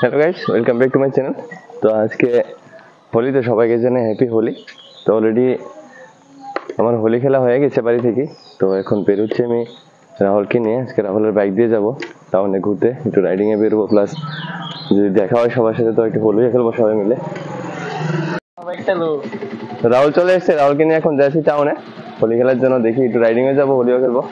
Hello guys, welcome back to my channel. তো আজকে হোলিতে সবাইকে জানাই হ্যাপি হোলি। তো অলরেডি আমার হোলি খেলা হয়ে গেছে বাড়ি থেকে। তো এখন বেরোচ্ছি আমি রাহুলকে নিয়ে। আজকে রাহুলের বাইক দিয়ে যাবো টাউনে ঘুরতে, একটু রাইডিংয়ে বেরোবো, প্লাস যদি দেখা হয় সবার সাথে তো একটু হোলি খেলবো সবাই মিলে। রাহুল চলে এসছে, রাহুলকে নিয়ে এখন যাচ্ছি টাউনে হোলি খেলার জন্য। দেখি একটু রাইডিংয়ে যাবো, হোলিও খেলবো।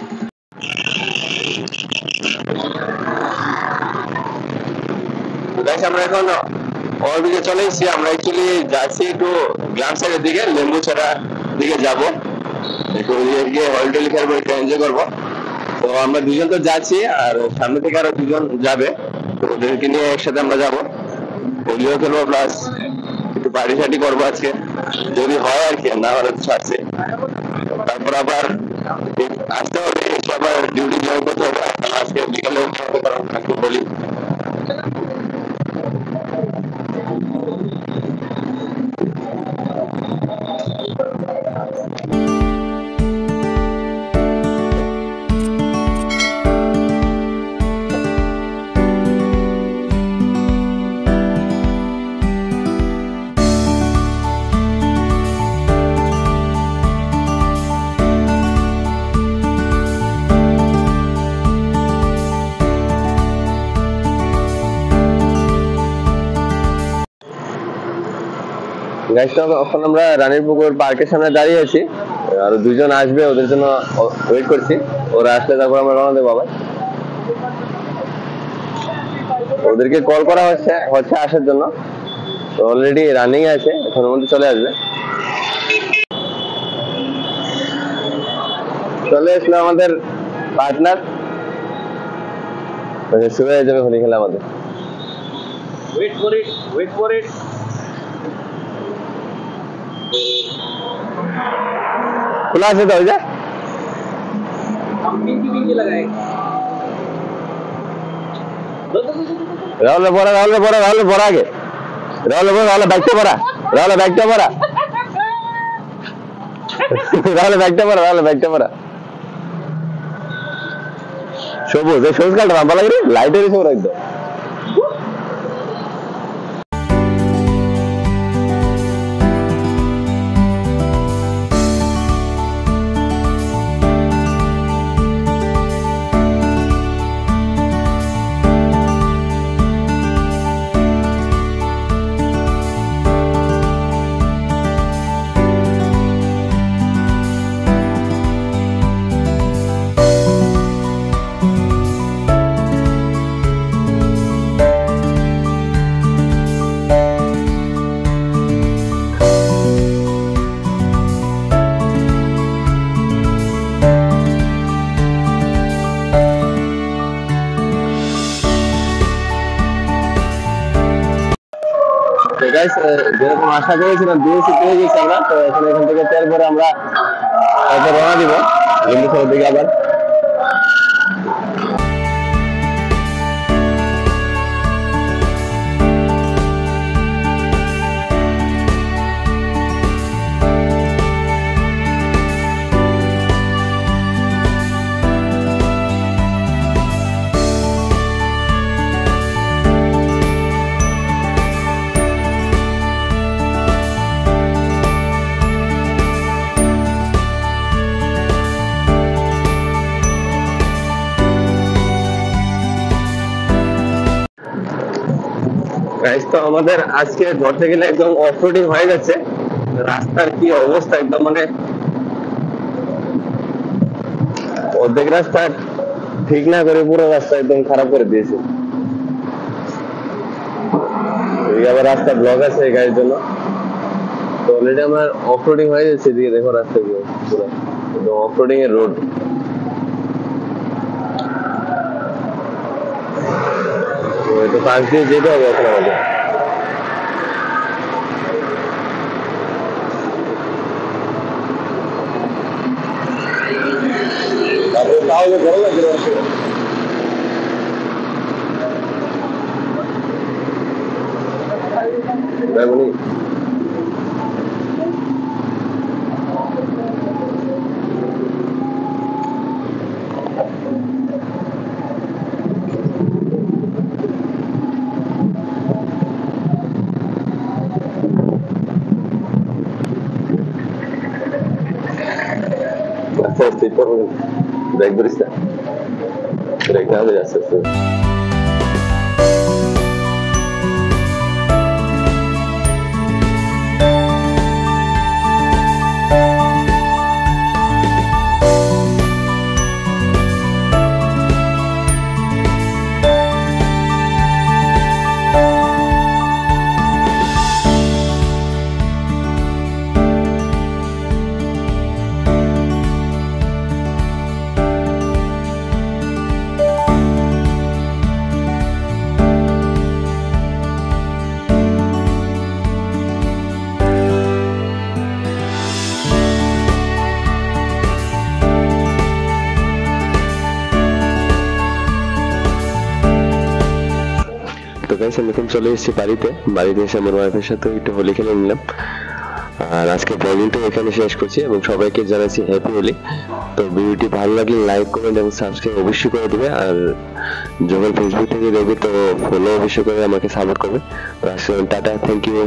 আমরা এখন ওদিকে চলে এসেছি। আমরা অ্যাকচুয়ালি যাচ্ছি একটু গ্লাম সাইডের দিকে, লেম্বু ছড়া দিকে যাবো, একটু ওদিকে গিয়ে হল টলি খেলবো, একটু এনজয় করবো। তো আমরা দুজন তো যাচ্ছি, আর সামনে থেকে আরো দুজন যাবে, তো ওদেরকে নিয়ে একসাথে আমরা যাবো, হোলিও খেলবো, প্লাস একটু পার্টি সার্টি করবো আজকে, যদি হয় আর কি, না হলে তো ছাড়ছে। তারপর আবার আসতে হবে, আবার ডিউটি জয়েন করতে হবে। আজকে বিকালে একটু বলি। এখন আমরা রানীরপুকুর পার্কের সামনে দাঁড়িয়ে আছি, আর দুজন আসবে, ওদের জন্য ওয়েট করছি। ওরা আসলে তারপর আমরা রওনা দেবো আবার। ওদেরকে কল করা হচ্ছে আসার জন্য। তো অলরেডি রানিং আছে, এখনের মধ্যে চলে আসবে। চলে আসলো আমাদের পার্টনার, শুরু হয়ে যাবে হোলি খেলা আমাদের। Wait for it. খোলা আছে দরজা? রাহুল পড়া আগে, রাহুল ব্যাগটা পড়া, ব্যাগটা পড়া। সবুজ, এই সবুজ কালটা ভালো লাগে, লাইটের সবুজ একদম। যেরকম আশা করেছিলাম বিএসসি পেয়ে গেছি আমরা। তো এখন এখান থেকে তেল পরে আমরা রওনা দিব বন্ধুসভার দিকে আবার। তো আমাদের আজকে ধরতে গেলে একদম অফরোডিং হয়ে যাচ্ছে। রাস্তার কি অবস্থা, একদম মানে অর্ধেক রাস্তা ঠিক না করে পুরো রাস্তা একদম খারাপ করে দিয়েছে। আবার রাস্তা ব্লক আছে এই গাড়ির জন্য। তো অলরেডি আমার অফরোডিং হয়ে যাচ্ছে, এদিকে দেখো রাস্তাগুলো পুরো একদম অফরোডিং এর রোড। তো পাশ দিয়ে যেতে হবে এখন আমাদের। তাহলে ভালো লাগবে বলি। আস্তে আস্তে ব্রেক ধরিস না, ব্রেক না ধরে আস্তে আস্তে। তো গাইস আমি এখন চলে এসেছি বাড়িতে এসে আমার ওয়াইফের সাথে একটু হোলি খেলে নিলাম। আর আজকে ব্লগিংটা এখানে শেষ করছি এবং সবাইকে জানাচ্ছি হ্যাপি হোলি। তো ভিডিওটি ভালো লাগলে লাইক কমেন্ট এবং সাবস্ক্রাইব অবশ্যই করে দিবে। আর যখন ফেসবুক থেকে দেখবে তো ফলো অবশ্যই করে আমাকে সাপোর্ট করবে। তো টাটা, থ্যাংক ইউ।